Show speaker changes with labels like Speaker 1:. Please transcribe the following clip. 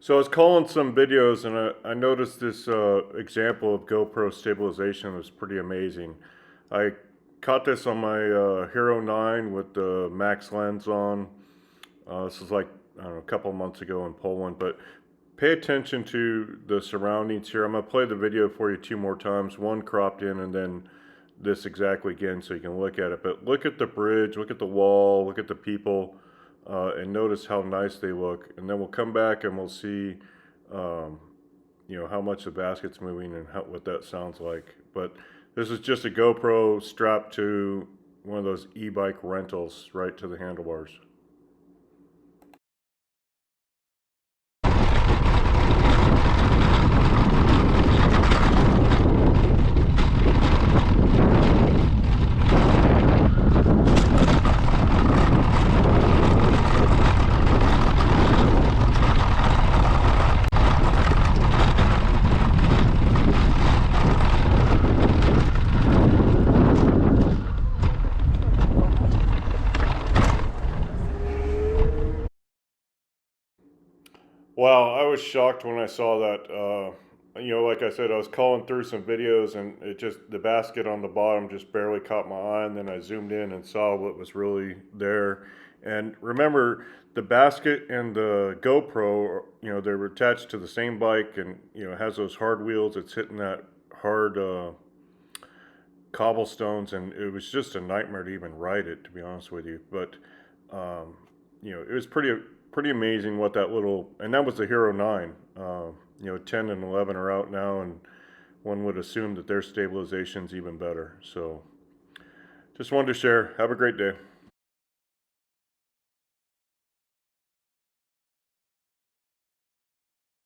Speaker 1: So I was calling some videos and I noticed this example of GoPro stabilization was pretty amazing. I caught this on my Hero 9 with the max lens on. This was like, I don't know, a couple months ago in Poland, but pay attention to the surroundings here. I'm going to play the video for you two more times, one cropped in and then this exactly again so you can look at it. But look at the bridge, look at the wall, look at the people, and notice how nice they look. And then we'll come back and we'll see, um, how much the basket's moving and what that sounds like. But this is just a GoPro strapped to one of those e-bike rentals right to the handlebars. Wow, I was shocked when I saw that. Like I said, I was calling through some videos and the basket on the bottom just barely caught my eye. And then I zoomed in and saw what was really there. And remember, the basket and the GoPro, they were attached to the same bike and, it has those hard wheels. It's hitting that hard cobblestones. And it was just a nightmare to even ride it, to be honest with you. But um, it was pretty amazing what that little, and that was the Hero 9. 10 and 11 are out now, and one would assume that their stabilization's even better. So just wanted to share. Have a great day.